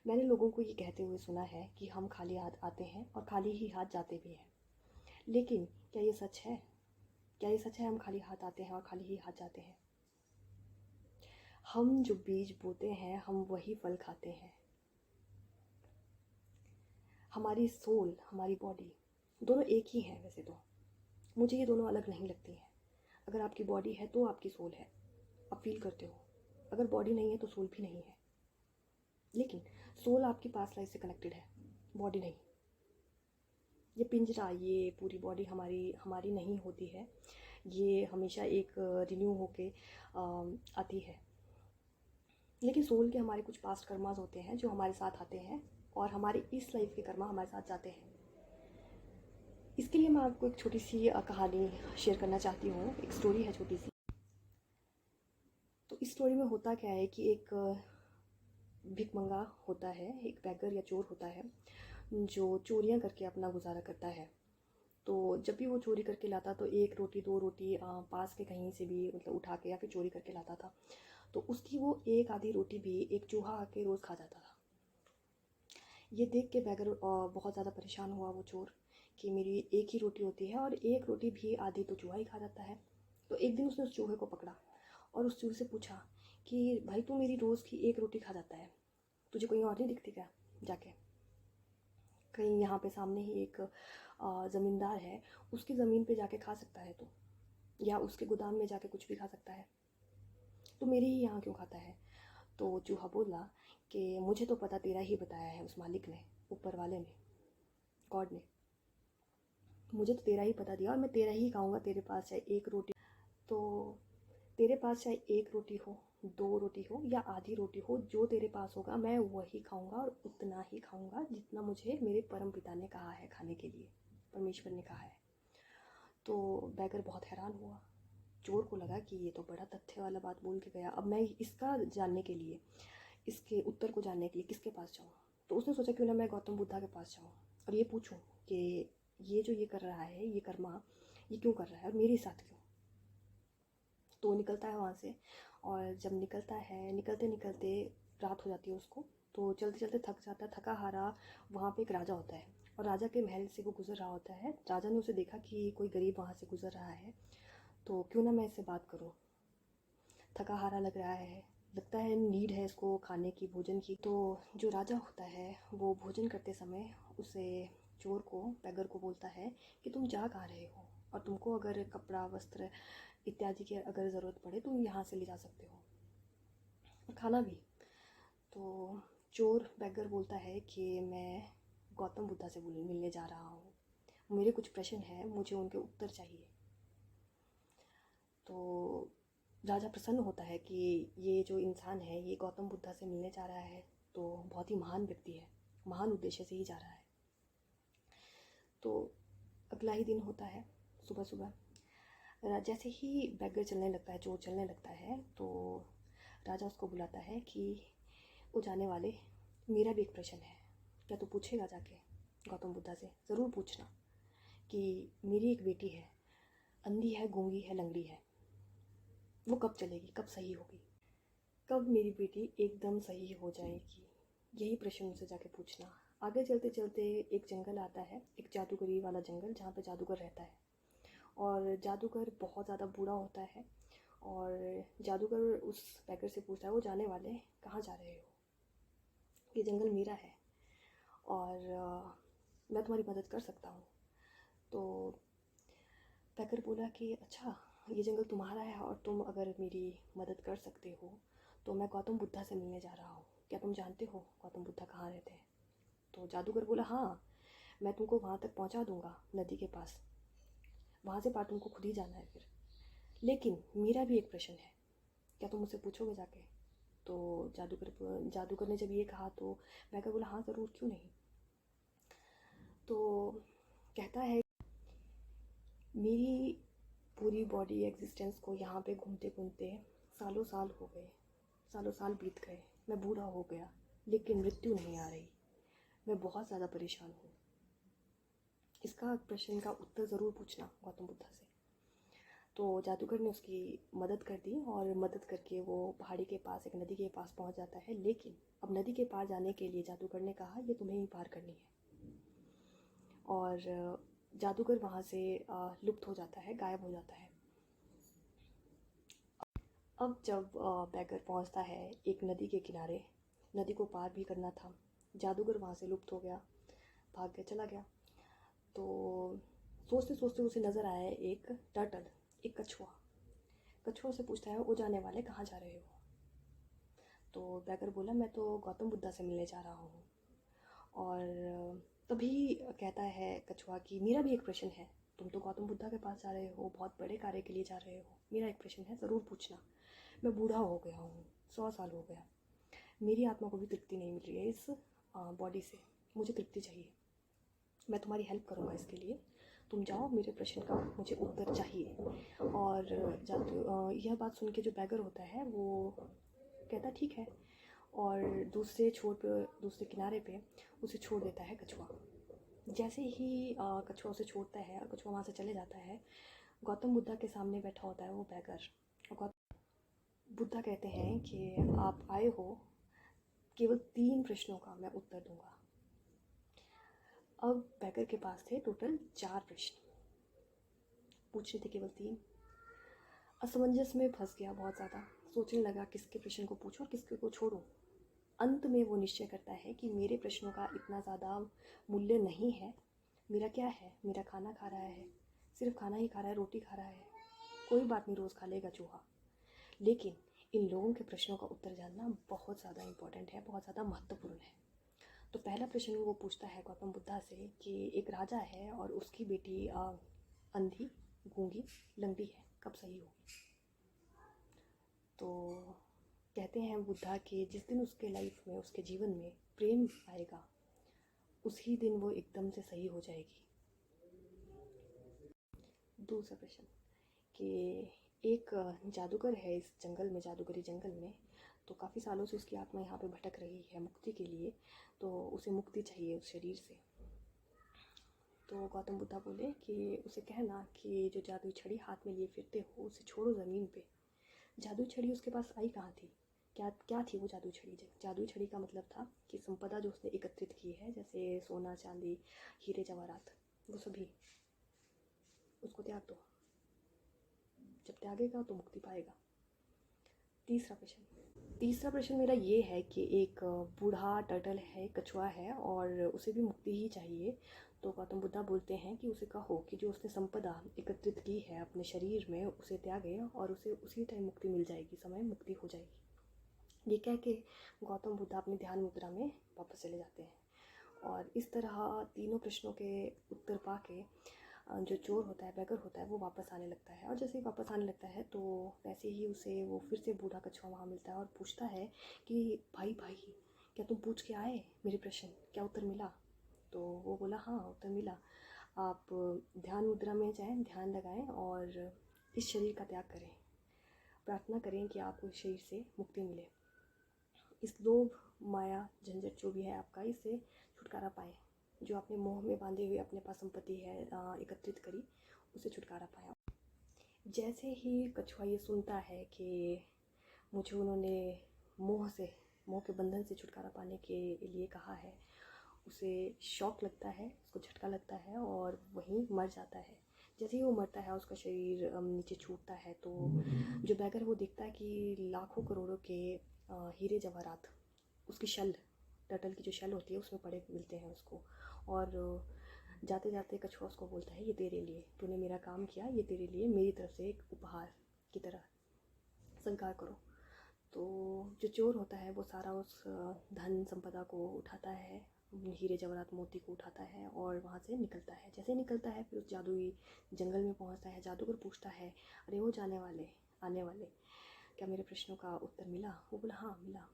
मैंने लोगों को ये कहते हुए सुना है कि हम खाली हाथ आते हैं और खाली ही हाथ जाते भी हैं। लेकिन क्या ये सच है? क्या ये सच है हम खाली हाथ आते हैं और खाली ही हाथ जाते हैं? हम जो बीज बोते हैं हम वही फल खाते हैं। हमारी सोल, हमारी बॉडी दोनों एक ही हैं वैसे तो। मुझे ये दोनों अलग नहीं लगती हैं। अगर आपकी बॉडी है तो आपकी सोल है, आप फील करते हो। अगर बॉडी नहीं है तो सोल भी नहीं है। लेकिन सोल आपकी पास्ट लाइफ से कनेक्टेड है, बॉडी नहीं। ये पिंजरा, ये पूरी बॉडी हमारी हमारी नहीं होती है। ये हमेशा एक रिन्यू होके आती है। लेकिन सोल के हमारे कुछ पास्ट कर्मास होते हैं जो हमारे साथ आते हैं और हमारी इस लाइफ के कर्मा हमारे साथ जाते हैं। इसके लिए मैं आपको एक छोटी सी कहानी शेयर करना चाहती हूँ। एक स्टोरी है छोटी सी। तो इस स्टोरी में होता क्या है कि एक भिखमंगा होता है, एक बैगर या चोर होता है जो चोरियां करके अपना गुजारा करता है। तो जब भी वो चोरी करके लाता तो एक रोटी दो रोटी पास के कहीं से भी मतलब उठा के या फिर चोरी करके लाता था। तो उसकी वो एक आधी रोटी भी एक चूहा आके रोज़ खा जाता था। ये देख के बैगर बहुत ज़्यादा परेशान हुआ वो चोर कि मेरी एक ही रोटी होती है और एक रोटी भी आधी तो चूहा ही खा जाता है। तो एक दिन उसने उस चूहे को पकड़ा और उस चूहे से पूछा कि भाई तू मेरी रोज़ की एक रोटी खा जाता है, तुझे कोई और नहीं दिखती क्या? जाके कहीं यहाँ पे सामने ही एक ज़मींदार है, उसकी ज़मीन पे जाके खा सकता है तो, या उसके गोदाम में जाके कुछ भी खा सकता है, तो मेरे ही यहाँ क्यों खाता है? तो चूहा बोला कि मुझे तो पता, तेरा ही बताया है उस मालिक ने, ऊपर वाले ने, गॉड ने। मुझे तो तेरा ही पता दिया और मैं तेरा ही खाऊंगा। तेरे पास चाहे एक रोटी, तो तेरे पास चाहे एक रोटी हो, दो रोटी हो या आधी रोटी हो, जो तेरे पास होगा मैं वही खाऊंगा और उतना ही खाऊंगा जितना मुझे मेरे परम पिता ने कहा है खाने के लिए, परमेश्वर ने कहा है। तो बैगर बहुत हैरान हुआ। चोर को लगा कि ये तो बड़ा तथ्य वाला बात बोल के गया। अब मैं इसका जानने के लिए, इसके उत्तर को जानने के लिए किसके पास जाऊँ? तो उसने सोचा क्यों ना मैं गौतम बुद्धा के पास जाऊँ और ये पूछूं कि ये जो ये कर रहा है, ये कर्मा ये क्यों कर रहा है और मेरे साथ क्यों? तो निकलता है वहाँ से। और जब निकलता है, निकलते निकलते रात हो जाती है उसको। तो चलते चलते थक जाता है, थका हारा। वहाँ पे एक राजा होता है और राजा के महल से वो गुजर रहा होता है। राजा ने उसे देखा कि कोई गरीब वहाँ से गुजर रहा है, तो क्यों ना मैं इससे बात करूँ। थका हारा लग रहा है, लगता है नीड है इसको खाने की, भोजन की। तो जो राजा होता है वो भोजन करते समय उसे, चोर को, बैगर को बोलता है कि तुम जा कहाँ रहे हो और तुमको अगर कपड़ा वस्त्र इत्यादि की अगर ज़रूरत पड़े तुम यहाँ से ले जा सकते हो और खाना भी। तो चोर बैगर बोलता है कि मैं गौतम बुद्धा से मिलने जा रहा हूँ, मेरे कुछ प्रश्न हैं, मुझे उनके उत्तर चाहिए। तो राजा प्रसन्न होता है कि ये जो इंसान है ये गौतम बुद्धा से मिलने जा रहा है, तो बहुत ही महान व्यक्ति है, महान उद्देश्य से ही जा रहा है। तो अगला ही दिन होता है, सुबह सुबह जैसे ही बैगर चलने लगता है, चोर चलने लगता है, तो राजा उसको बुलाता है कि वो जाने वाले, मेरा भी एक प्रश्न है, क्या तू पूछेगा जाके गौतम बुद्धा से? ज़रूर पूछना कि मेरी एक बेटी है, अंधी है, गूंगी है, लंगड़ी है, वो कब चलेगी, कब सही होगी, कब मेरी बेटी एकदम सही हो जाएगी? यही प्रश्न उनसे जाके पूछना। आगे चलते चलते एक जंगल आता है, एक जादूगरी वाला जंगल जहाँ पे जादूगर रहता है। और जादूगर बहुत ज़्यादा बूढ़ा होता है और जादूगर उस बैकर से पूछता है, वो जाने वाले कहाँ जा रहे हो? ये जंगल मेरा है और मैं तुम्हारी मदद कर सकता हूँ। तो बैकर बोला कि अच्छा, ये जंगल तुम्हारा है और तुम अगर मेरी मदद कर सकते हो तो मैं गौतम बुद्धा से मिलने जा रहा हूँ, क्या तुम जानते हो गौतम बुद्धा कहाँ रहते हैं? तो जादूगर बोला हाँ, मैं तुमको वहाँ तक पहुँचा दूँगा, नदी के पास, वहाँ से पार तुमको खुद ही जाना है फिर। लेकिन मेरा भी एक प्रश्न है, क्या तुम मुझसे पूछोगे जाके? तो जादूगर ने जब ये कहा तो बैकर बोला हाँ ज़रूर, क्यों नहीं। तो कहता है, मेरी पूरी बॉडी एग्जिस्टेंस को यहाँ पे घूमते घूमते सालों साल हो गए, सालों साल बीत गए, मैं बूढ़ा हो गया लेकिन मृत्यु नहीं आ रही, मैं बहुत ज़्यादा परेशान हूँ। इसका प्रश्न का उत्तर ज़रूर पूछना गौतम बुद्धा से। तो जादूगर ने उसकी मदद कर दी और मदद करके वो पहाड़ी के पास एक नदी के पास पहुंच जाता है। लेकिन अब नदी के पार जाने के लिए जादूगर ने कहा ये तुम्हें ही पार करनी है, और जादूगर वहाँ से लुप्त हो जाता है, गायब हो जाता है। अब जब बैगर पहुँचता है एक नदी के किनारे, नदी को पार भी करना था, जादूगर वहाँ से लुप्त हो गया, भाग के चला गया। तो सोचते सोचते उसे नज़र आया एक टर्टल, एक कछुआ। कछुआ से पूछता है ओ जाने वाले कहाँ जा रहे हो? तो बैगर बोला मैं तो गौतम बुद्धा से मिलने जा रहा हूँ। और तभी कहता है कछुआ कि मेरा भी एक प्रश्न है, तुम तो गौतम बुद्धा के पास जा रहे हो, बहुत बड़े कार्य के लिए जा रहे हो, मेरा एक प्रश्न है, ज़रूर पूछना। मैं बूढ़ा हो गया हूँ, 100 साल हो गया, मेरी आत्मा को भी तृप्ति नहीं मिल रही है इस बॉडी से, मुझे तृप्ति चाहिए, मैं तुम्हारी हेल्प करूँगा इसके लिए, तुम जाओ, मेरे प्रश्न का मुझे उत्तर चाहिए। और यह बात सुन के जो बैगर होता है वो कहता ठीक है, और दूसरे छोर पर, दूसरे किनारे पे उसे छोड़ देता है कछुआ। जैसे ही कछुआ उसे छोड़ता है और कछुआ वहाँ से चले जाता है, गौतम बुद्धा के सामने बैठा होता है वो बैगर। और गौतम बुद्धा कहते हैं कि आप आए हो, केवल 3 प्रश्नों का मैं उत्तर दूंगा। अब बैगर के पास थे टोटल 4 प्रश्न, पूछने थे केवल 3। असमंजस में फंस गया बहुत ज़्यादा, सोचने लगा किसके प्रश्न को पूछूं और किसके को छोड़ूं। अंत में वो निश्चय करता है कि मेरे प्रश्नों का इतना ज़्यादा मूल्य नहीं है। मेरा क्या है, मेरा खाना खा रहा है, सिर्फ खाना ही खा रहा है, रोटी खा रहा है, कोई बात नहीं, रोज़ खा लेगा चूहा। लेकिन इन लोगों के प्रश्नों का उत्तर जानना बहुत ज़्यादा इम्पोर्टेंट है, बहुत ज़्यादा महत्वपूर्ण है। तो पहला प्रश्न वो पूछता है गौतम बुद्धा से कि एक राजा है और उसकी बेटी अंधी, गूंगी, लंगड़ी है, कब सही होगी? तो कहते हैं बुद्धा कि जिस दिन उसके लाइफ में, उसके जीवन में प्रेम आएगा, उसी दिन वो एकदम से सही हो जाएगी। दूसरा प्रश्न कि एक जादूगर है इस जंगल में, जादूगरी जंगल में, तो काफ़ी सालों से उसकी आत्मा यहाँ पे भटक रही है मुक्ति के लिए, तो उसे मुक्ति चाहिए उस शरीर से। तो गौतम बुद्धा बोले कि उसे कहना कि जो जादुई छड़ी हाथ में लिए फिरते हो उसे छोड़ो ज़मीन पे। जादुई छड़ी उसके पास आई कहाँ थी? क्या क्या थी वो जादुई छड़ी? जादुई छड़ी का मतलब था कि संपदा जो उसने एकत्रित की है, जैसे सोना, चांदी, हीरे जवाहरात, वो सभी उसको त्याग दो। जब त्यागेगा तो मुक्ति पाएगा। तीसरा प्रश्न मेरा ये है कि एक बूढ़ा टर्टल है, कछुआ है, और उसे भी मुक्ति ही चाहिए। तो गौतम बुद्धा बोलते हैं कि उसे कहो कि जो उसने संपदा एकत्रित की है अपने शरीर में उसे त्यागे, और उसे उसी टाइम मुक्ति मिल जाएगी, समय मुक्ति हो जाएगी। ये कह के गौतम बुद्धा अपनी ध्यान मुद्रा में वापस चले जाते हैं। और इस तरह तीनों प्रश्नों के उत्तर पा के जो चोर होता है, बैगर होता है, वो वापस आने लगता है। और जैसे ही वापस आने लगता है तो वैसे ही उसे वो फिर से बूढ़ा कछुआ वहाँ मिलता है और पूछता है कि भाई भाई, क्या तुम पूछ के आए मेरे प्रश्न, क्या उत्तर मिला? तो वो बोला हाँ, उत्तर मिला। आप ध्यान मुद्रा में जाएं, ध्यान लगाएं और इस शरीर का त्याग करें, प्रार्थना करें कि आपको इस शरीर से मुक्ति मिले, इस लोभ, माया, झंझट जो भी है आपका, इससे छुटकारा पाएँ। जो आपने मोह में बांधे हुए अपने पास संपत्ति है एकत्रित करी, उसे छुटकारा पाया। जैसे ही कछुआ ये सुनता है कि मुझे उन्होंने मोह से, मोह के बंधन से छुटकारा पाने के लिए कहा है, उसे शौक लगता है, उसको झटका लगता है और वहीं मर जाता है। जैसे ही वो मरता है उसका शरीर नीचे छूटता है, तो जो बैगर वो देखता है कि लाखों करोड़ों के हीरे जवाहरात उसकी शल, टर्टल की जो शल होती है उसमें पड़े मिलते हैं उसको। और जाते जाते कछुआ उसको बोलता है ये तेरे लिए, तूने मेरा काम किया, ये तेरे लिए मेरी तरफ से एक उपहार की तरह स्वीकार करो। तो जो चोर होता है वो सारा उस धन संपदा को उठाता है, हीरे जवाहरात मोती को उठाता है और वहाँ से निकलता है। जैसे निकलता है फिर उस जादुई जंगल में पहुँचता है। जादूगर पूछता है अरे वो जाने वाले, आने वाले, क्या मेरे प्रश्नों का उत्तर मिला? वो बोला हाँ मिला।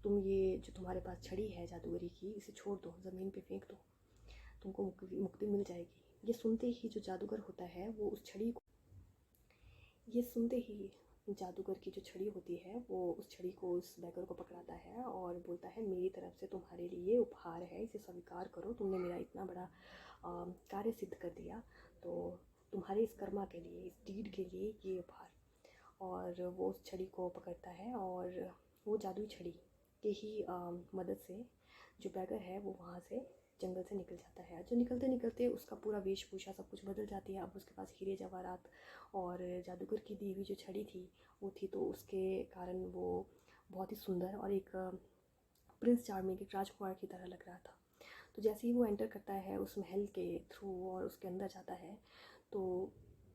तुम ये जो तुम्हारे पास छड़ी है जादूगरी की, इसे छोड़ दो, ज़मीन पे फेंक दो, तुमको मुक्ति मिल जाएगी। ये सुनते ही जो जादूगर होता है वो उस छड़ी को, ये सुनते ही जादूगर की जो छड़ी होती है वो उस छड़ी को उस बैगर को पकड़ाता है और बोलता है मेरी तरफ से तुम्हारे लिए उपहार है, इसे स्वीकार करो, तुमने मेरा इतना बड़ा कार्य सिद्ध कर दिया, तो तुम्हारे इस कर्मा के लिए, इस डीड के लिए ये उपहार। और वो उस छड़ी को पकड़ता है और वो जादुई छड़ी के ही मदद से जो बैगर है वो वहाँ से जंगल से निकल जाता है। जो निकलते निकलते उसका पूरा वेशभूषा सब कुछ बदल जाती है। अब उसके पास हीरे जवाहरात और जादूगर की दी हुई जो छड़ी थी वो थी, तो उसके कारण वो बहुत ही सुंदर और एक प्रिंस चार्मिंग, एक राजकुमार की तरह लग रहा था। तो जैसे ही वो एंटर करता है उस महल के थ्रू और उसके अंदर जाता है, तो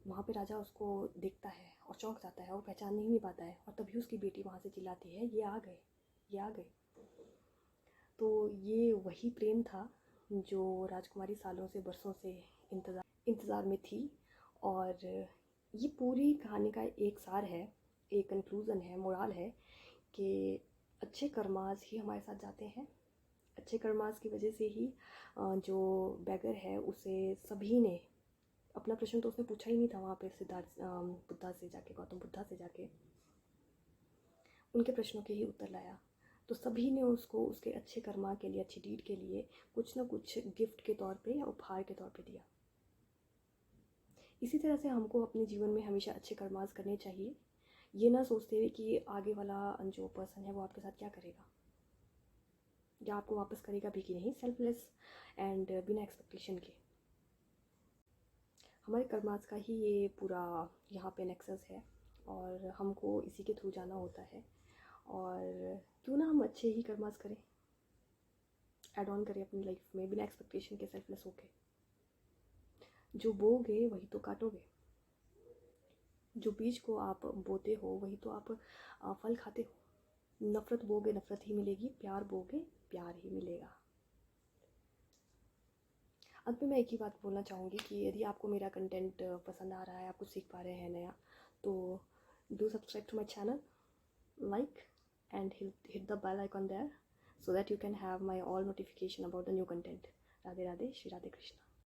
वहाँ पे राजा उसको देखता है और चौंक जाता है और पहचान ही नहीं पाता है। और तभी उसकी बेटी वहाँ से चिल्लाती है, ये आ गए, ये आ गए। तो ये वही प्रेम था जो राजकुमारी सालों से, बरसों से इंतज़ार में थी। और ये पूरी कहानी का एक सार है, एक कंक्लूज़न है, मोराल है कि अच्छे कर्मास ही हमारे साथ जाते हैं। अच्छे कर्मास की वजह से ही जो बैगर है उसे सभी ने, अपना प्रश्न तो उसने पूछा ही नहीं था वहाँ पे सिद्धार्थ बुद्धा से जाके, गौतम बुद्धा से जाके उनके प्रश्नों के ही उत्तर लाया। तो सभी ने उसको उसके अच्छे कर्मा के लिए, अच्छी डीड के लिए कुछ ना कुछ गिफ्ट के तौर पे या उपहार के तौर पे दिया। इसी तरह से हमको अपने जीवन में हमेशा अच्छे कर्मास करने चाहिए, ये ना सोचते हुए कि आगे वाला जो पर्सन है वो आपके साथ क्या करेगा या आपको वापस करेगा भी कि नहीं। सेल्फलेस एंड बिना एक्सपेक्टेशन के हमारे कर्मास का ही ये पूरा यहाँ पे नेक्सस है और हमको इसी के थ्रू जाना होता है। और क्यों ना हम अच्छे ही कर्मास करें, ऐड ऑन करें अपनी लाइफ में बिना एक्सपेक्टेशन के, सेल्फलेस होके। जो बोगे वही तो काटोगे, जो बीज को आप बोते हो वही तो आप फल खाते हो। नफ़रत बोगे नफ़रत ही मिलेगी, प्यार बोगे प्यार ही मिलेगा। अंत में मैं एक ही बात बोलना चाहूँगी कि यदि आपको मेरा कंटेंट पसंद आ रहा है, आप कुछ सीख पा रहे हैं नया, तो do subscribe to my channel, like and hit the bell icon there so that you can have my all notification about the new content. Radhe Radhe, Shri Radhe Krishna.